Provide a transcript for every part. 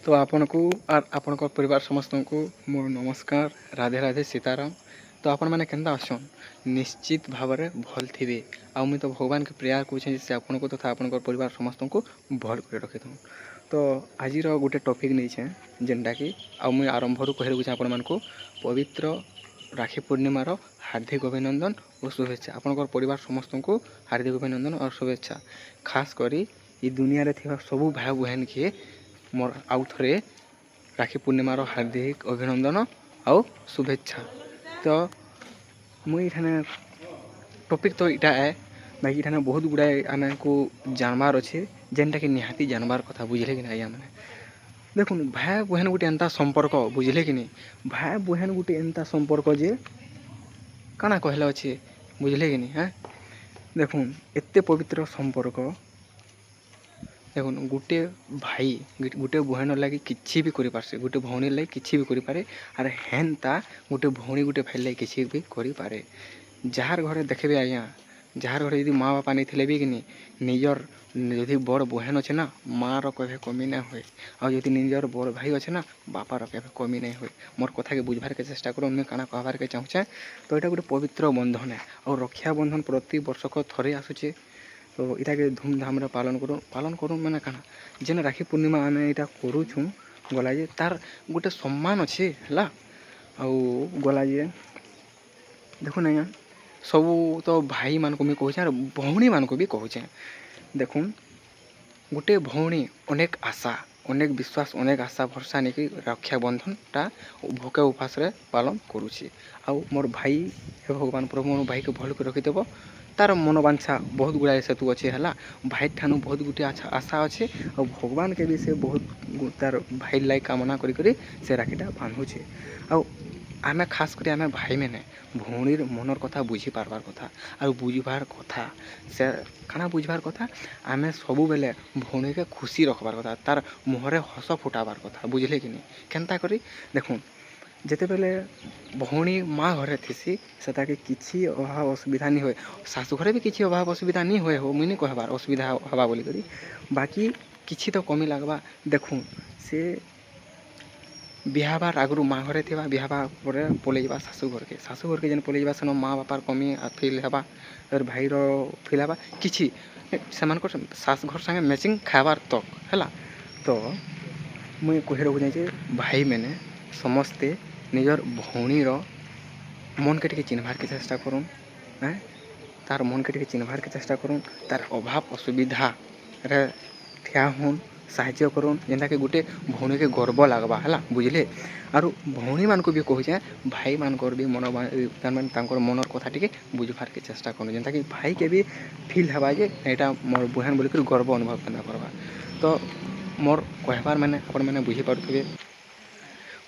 तो आपनको आर आपनक परिवार समस्त को मोर नमस्कार। राधे राधे सीताराम। तो आपण मैंने केन्ता अछन निश्चित भाव में भल थे। आ मुई तो भगवान के प्रेयर करें से आपको तथा आपन परिवार समस्त को भल कर रखी था। तो आज गोटे टॉपिक नहीं जेनटा कि मुई आरंभ कह रखुचे आपण मानक पवित्र राखी पूर्णिमार हार्दिक अभिनंदन और शुभेच्छा। आपन परिवार समस्त को हार्दिक अभिनंदन और शुभेच्छा। खास करी ये दुनिया रे थिबा सबू भाई बहन के मोर आउ थे राखी पूर्णिमार हार्दिक अभिनंदन आउ शुभेच्छा। तो मुई टॉपिक तो इटा है बाकी इठाने बहुत गुड़ाए आम को जानबार अच्छे जेनटा कि निहाती जानबार कथा बुझे कि ना आज्ञा मैंने देखुन भाई बहन गोटे एंता संपर्क बुझे कि नहीं भाई बहन गोटे एंता संपर्क जे काना कहले अच्छे बुझले कि नहीं। हाँ देखुन एत्ते पवित्र संपर्क देखुन गोटे भाई गोटे बहन लगे किसी भी कर पारे गोटे भौणी लगे किसी भी करें आर हेन्ता गोटे भौणी गोटे भाई लगे किसी भी करें। जार घरे देखे आज्ञा जार घरे यदि माँ बापा नहीं थे भी कि निजर यदि बड़ बहन अच्छे ना माँ कभी कमी ना हुए आदि निजर बड़ भाई अच्छे ना बापार कभी कमी नहीं हुए। मोर कथा के बुझबार के चेष्टा करूँ मुझे काना कहबार के चाहूचे। तो यहाँ गोटे पवित्र बंधन है और रक्षा बंधन प्रति वर्षक थरे आसूचे। तो इटा के धूमधाम रे पालन करूँ मैंने काना जेन राखी पूर्णिमा आम यहाँ करूँ गला जे तार गोटे सम्मान अच्छे है गला जे देखुन आज्ञा सबू तो भाई मान को मुझे कहूँ भौणी मान को भी कहूँ। देखुन गोटे भौणी अनेक आशा अनेक विश्वास अनेक आशा भरसा नहीं कि रक्षा बंधनटा भोके उपास पालन करुँची। आउ मोर भाई हे भगवान प्रभु मोर भाई के भल कर रखिदेव तार मनोवांछा बहुत गुड़ाए सेतु अच्छे है भाई ठानू बहुत गुटे आशा अच्छे और भगवान के भी से बहुत तार भाई लाई कामना करी से राखीटा बांधुचे। आमे खास करी आमे भाई मैंने भौणीर मनर कथा बुझी पारबार कथा और बुझबार कथा से काना बुझबार कथा आमे सबु बेले भौणी के खुशी रखबार कथा तार मुहरे हस फुटाबार कथा बुझले कि नहीं केनता करी देखुन जेते बेले भौणी माँ घरे थीसी से किसी अभाव असुविधा नहीं हुए सासू घरे भी किसी अभाव असुविधा नहीं हुए हो मुझे नहीं कहबार असुविधा हवा बोली करी बाकी किसी तो कमी लगवा। देखुन से बिहाबार आगु माँ घरे थी बिहाबा पलि जा शाशु घर के जेन पलि जा सेन माँ बापार कमी फिल है और भाईर फिल है कि सास घर संगे मैचिंग खाबार तक है। तो मुझे कह रखुचे जे भाई मैंने समस्ते निजर भौणीर मन के चिन्हबार के चेष्टा करूँ तार मन के चिन्हबार के चेष्टा करूँ तार अभाव असुविधा रे ठिया हूँ साहाଯ୍य करूँ जेनता कि गोटे भौणी के गर्व लगवा है बुझले। और भौणी मान को भी कहूचे भाई मान भी मन मनर कथा टी बुझबार के चेष्टा करूँ जेनता कि भाई के भी फिल हवा जे यहाँ मोर बहन बोलिक गर्व अनुभव करना करवा। तो मोर कहबार मैंने अपन मैंने बुझी पारे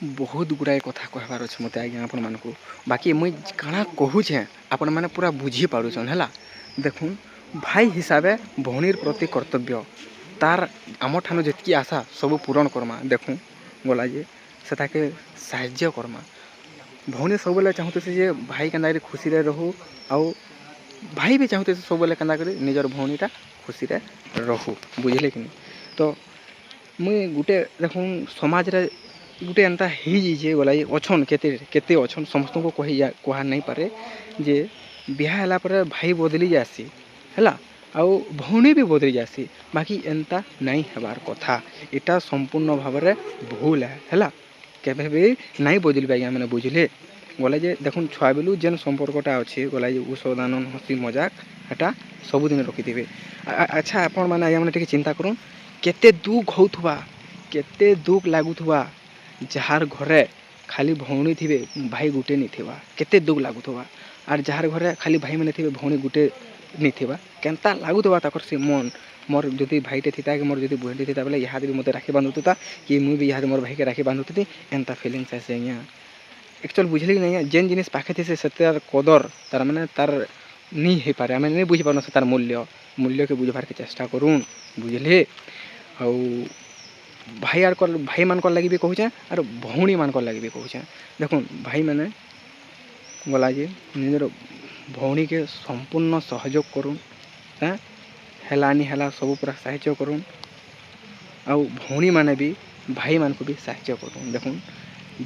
बहुत गुड़ाए कथा कहबार अच्छे मत आज्ञा आपण मान को बाकी मुई काना कहूचे आपण मैंने पूरा बुझी पारुछन है। देखुन भाई हिसाब से भौणीर प्रति कर्तव्य तार आम ठान जितकी आशा सब पूरण करमा देखूँ गला जे से साहाଯ୍य करमा भौणी सब बेले चाहूते जे भाई केन्दा खुशी रे रहू आउ भाई भी चाहूते सब बेले केन्दा करी निजर भौणीटा खुशी रे रहू बुझले कि नहीं। तो मुई गुटे देखूँ समाज रे गुटे एंता ही जे गला जे अच्छन केते अच्छन समस्त को कहा नहीं पारे जे बिहा होला पर भाई बदली जासी है आउ भौणी भी बदली जासी बाकी एंता नहीं हबार कथा इटा संपूर्ण भाव में भूल है केबे भी नहीं बदल पाए मैंने बुझले गला जे देखुन छुआ बेलू जेन संपर्कटा अच्छे गला जे उषदान हसी मजाक एटा सबुदिन रखिथे। अच्छा आपण मैंने आज्ञा मैंने चिंता करूँ केते दुख होउथबा केते दुख लागुथबा जार घरे खाली भौणी थे भाई गुटे नहीं थिबा केते दुख लागुथबा आर जार घरे खाली भाई मैंने थे भौणी गुटे नहीं थिबा केनता लागुथबा ताकर से मन मोर जदि भाईटे थीता कि मोर जदि बहनटे थीता बोले यहाँ भी मत राखी बांधुता कि मुझे भी यहाँ मोर भाई के राखी बांधुती एंता फिलिंग्स आसे अँ एक्चुअल बुझले कि नहीं जेन जिनिस पाखे थे से तार कदर तार मैंने तार नहीं हो पारे आम नहीं बुझी पार तार मूल्य के बुझबार के चेष्टा करूँ बुझले। आउ भाई मान लगे भी कहूचे और भौणी मान लगे भी कहूचे देखुन भाई मैंने गला जे निजर भौणी के संपूर्ण सहयोग करूँ हेलानी हेला सब पूरा साहाଯ୍य करूँ आउ भौणी माने भी ଭାଇମାନଙ୍କୁ ବି ସାହାଯ୍ୟ କରୁନ୍। ଦେଖୁନ୍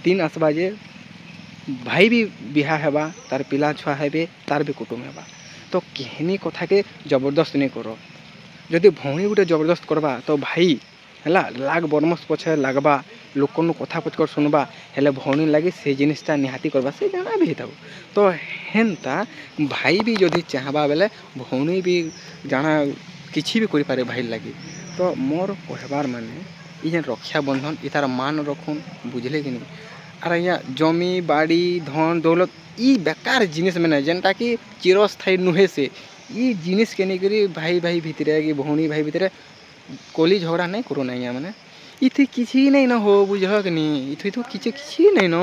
ଦିନ ଆସବା ଯେ ଭାଇ ବି ବିହା ହେବା, ତାର ପିଲା ଛୁଆ ହେବେ, ତାର ବି କୁଟୁମ୍ ହେବା। ତ କେହନି କଥାକେ ଜବରଦସ୍ତ ନେଇ କର। ଯଦି ଭଉଣୀ ଗୁଟେ ଜବରଦସ୍ତ କର୍ବା ତ ଭାଇ ହେଲା ଲାଗ ବରମସ୍ ପଛେ ଲାଗ୍ବା, ଲୋକନୁ କଥା ପଛକର୍ ଶୁଣ୍ବା, ହେଲେ ଭଉଣୀ ଲାଗି ସେ ଜିନିଷ୍ଟା ନିହାତି କର୍ବା, ସେ ଜାଣା ବି ହେଇଥାଉ। ତ ହେନ୍ତା ଭାଇ ବି ଯଦି ଚାହେଁବା ବେଲେ ଭଉଣୀ ବି ଜାଣା କିଛି ବି କରିପାରେ ଭାଇ ଲାଗି। ତ ମୋର୍ କହେବାର୍ ମାନେ ଇ ଯେନ୍ ରକ୍ଷାବନ୍ଧନ ଇ ତାର ମାନ ରଖୁନ୍, ବୁଝ୍ଲେ କି ନି। ଆର୍ ଆଜ୍ଞା ଜମି ବାଡ଼ି ଧନ୍ ଦୌଲତ୍ ଇ ବେକାର୍ ଜିନିଷ୍ ମାନେ ଯେନ୍ଟାକି ଚିରସ୍ଥାୟୀ ନୁହେଁ ସେ ଇ ଜିନିଷ୍କେ ନେଇକରି ଭାଇ ଭାଇ ଭିତ୍ରେ କି ଭଉଣୀ ଭାଇ ଭିତ୍ରେ କଲି ଝଗଡ଼ା ନାଇଁ କରୁନ୍ ଆଜ୍ଞା ମାନେ। ଇଥି କିଛି ନାଇଁ ନ ହୋ ବୁଝ କି ନି, ଇଥି କିଛି ନାଇଁ ନ।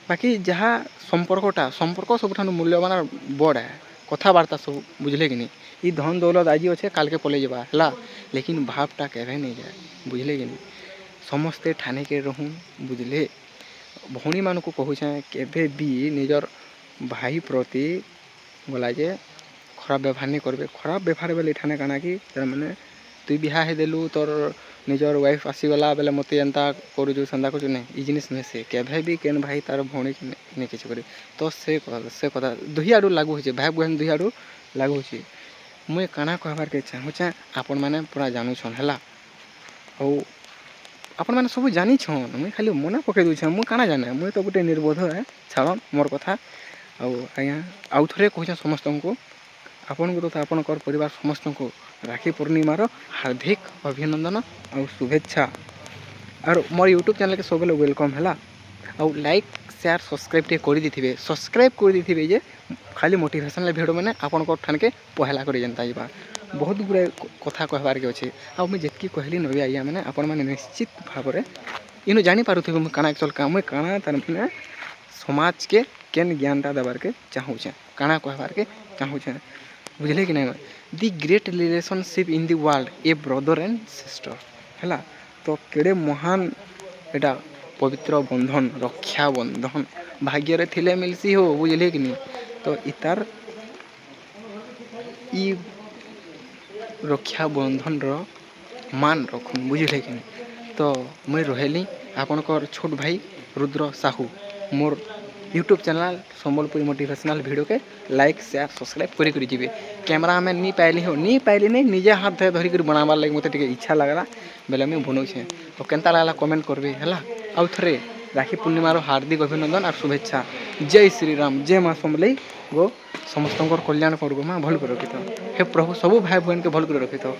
ବାକି ଯାହା ସମ୍ପର୍କ ସବୁଠାନୁ ମୂଲ୍ୟବାନ୍ ଆର୍ ବଡ଼୍ ଏ କଥାବାର୍ତ୍ତା ସବୁ, ବୁଝ୍ଲେ କି ନି। ଇ ଧନ୍ ଦୌଲତ୍ ଆଜି ଅଛେ କାଲ୍କେ ପଲେଇ ଯିବା ହେଲା, ଲେକିନ୍ ଭାବ୍ଟା କେଭେ ନେଇ ଯାଏ, ବୁଝ୍ଲେ କି ନି। ସମସ୍ତେ ଠାନେକେ ରହୁନ୍, ବୁଝ୍ଲେ। ଭଉଣୀମାନଙ୍କୁ କହୁଛେଁ କେବେ ବି ନିଜର୍ ଭାଇ ପ୍ରତି ଗଲା ଯେ ଖରାପ୍ ବ୍ୟବହାର୍ ନି କର୍ବେ। ଖରାପ୍ ବ୍ୟବହାର୍ ବେଲେ ଇଠାନେ କାଣା କି ତାର୍ମାନେ ତୁଇ ବିହା ହେଇଦେଲୁ ତୋର୍ ନିଜର୍ ୱାଇଫ୍ ଆସିଗଲା ବେଲେ ମତେ ଏନ୍ତା କରୁଚୁ ସେନ୍ତା କରୁଚୁ, ନାଇଁ ଇ ଜିନିଷ୍ ନୁହେଁ ସେ। କେଭେ ବି କେନ୍ ଭାଇ ତାର୍ ଭଉଣୀକେ ନି କିଛି କରି। ତ ସେ କଥା ଦୁହି ଆଡ଼ୁ ଲାଗୁ ହେଇଛେ, ଭାଇ ବେହେନ୍ ଦୁହି ଆଡ଼ୁ ଲାଗୁ ହେଇଛେ। ମୁଇଁ କାଣା କହେବାର୍କେ ଚାହୁଁଚେଁ ଆପଣମାନେ ପୁରା ଜାନୁଛନ୍ ହେଲା। ଆଉ ଆପଣମାନେ ସବୁ ଜାନିଛନ୍, ମୁଇଁ ଖାଲି ମନେ ପକେଇ ଦଉଛେଁ। ମୁଇଁ କାଣା ଜାନେ, ମୁଇଁ ତ ଗୁଟେ ନିର୍ବୋଧ ଏ, ଛାଡ଼ନ୍ ମୋର୍ କଥା। ଆଉ ଆଜ୍ଞା ଆଉ ଥରେ କହୁଚେଁ ସମସ୍ତଙ୍କୁ, ଆପଣଙ୍କୁ ତଥା ଆପଣଙ୍କର୍ ପରିବାର୍ ସମସ୍ତଙ୍କୁ ରାକ୍ଷୀ ପୂର୍ଣ୍ଣିମାର ହାର୍ଦ୍ଦିକ୍ ଅଭିନନ୍ଦନ ଆଉ ଶୁଭେଚ୍ଛା। ଆରୁ ମୋର୍ ୟୁଟ୍ୟୁବ୍ ଚ୍ୟାନେଲ୍କେ ସବୁବେଲେ ୱେଲ୍କମ୍ ହେଲା। ଆଉ ଲାଇକ୍ ସେୟାର୍ ସବ୍ସ୍କ୍ରାଇବ୍ ଟିକେ କରିଦେଇଥିବେ, ସବ୍ସ୍କ୍ରାଇବ୍ କରିଦେଇଥିବେ ଯେ ଖାଲି ମୋଟିଭେସନାଲ୍ ଭିଡ଼ିଓ ମାନେ ଆପଣଙ୍କର୍ ଠାନ୍କେ ପହେଲା କରି ଯେନ୍ତା ଯିବା। ବହୁତ୍ ଗୁଡ଼ାଏ କଥା କହେବାର୍କେ ଅଛେ, ଆଉ ମୁଇଁ ଯେତ୍କି କହେଲି ନ ବି ଆଜ୍ଞା ମାନେ ଆପଣମାନେ ନିଶ୍ଚିତ୍ ଭାବରେ ଇନୁ ଜାଣିପାରୁଥିବେ ମୁଇଁ କାଣା ଏକ୍ଚୁଆଲ୍ ମୁଇଁ କାଣା ତାର୍ମାନେ ସମାଜ୍କେ କେନ୍ ଜ୍ଞାନ୍ଟା ଦେବାର୍କେ ଚାହୁଁଚେଁ, କାଣା କହେବାର୍କେ ଚାହୁଁଚେଁ, ବୁଝ୍ଲେ କି ନାଇଁ। ଦି great relationship in the world A brother and sister ହେଲା। ତ କେଡ଼େ ମହାନ୍ ଏଟା ପବିତ୍ର ବନ୍ଧନ୍, ରକ୍ଷା ବନ୍ଧନ୍ ଭାଗ୍ୟରେ ଥିଲେ ମିଲ୍ସି ହୋ, ବୁଝ୍ଲେ କି ନି। ତ ଇତାର୍ ଇ ରକ୍ଷା ବନ୍ଧନ୍ର ମାନ ରଖୁନ୍, ବୁଝ୍ଲେ କି ନି। ତ ମୁଇଁ ରହେଲି ଆପଣଙ୍କର୍ ଛୋଟ୍ ଭାଇ ରୁଦ୍ର ସାହୁ। ମୋର୍ ୟୁଟ୍ୟୁବ୍ ଚ୍ୟାନେଲ୍ ସମ୍ବଲପୁରୀ ମୋଟିଭେସନାଲ୍ ଭିଡ଼ିଓକେ ଲାଇକ୍ ସେୟାର୍ ସବ୍ସ୍କ୍ରାଇବ୍ କରିକରି ଯିବେ। କ୍ୟାମେରାମେନ୍ ନି ପାଏଲି ହୋ, ନି ପାଏଲି ନାଇଁ, ନିଜେ ହାତେ ଧରିକରି ବନାବାର୍ ଲାଗି ମତେ ଟିକେ ଇଚ୍ଛା ଲାଗ୍ଲା ବେଲେ ମୁଇଁ ବନଉଛେଁ। ତ କେନ୍ତା ଲାଗ୍ଲା କମେଣ୍ଟ୍ କର୍ବେ ହେଲା। ଆଉ ଥରେ ରାକ୍ଷୀ ପୂର୍ଣ୍ଣିମାର ହାର୍ଦ୍ଦିକ୍ ଅଭିନନ୍ଦନ ଆର୍ ଶୁଭେଚ୍ଛା। ଜୟ ଶ୍ରୀରାମ୍, ଜୟ ମା ସମଲେଇ ଗୋ ସମସ୍ତଙ୍କର୍ କଲ୍ୟାଣ କରୁ ଗୋ ମା, ଭଲ୍ କରି ରଖିଥାଅ। ହେ ପ୍ରଭୁ ସବୁ ଭାଇ ଭଉଣୀକେ ଭଲ୍ କରି ରଖିଥାଅ।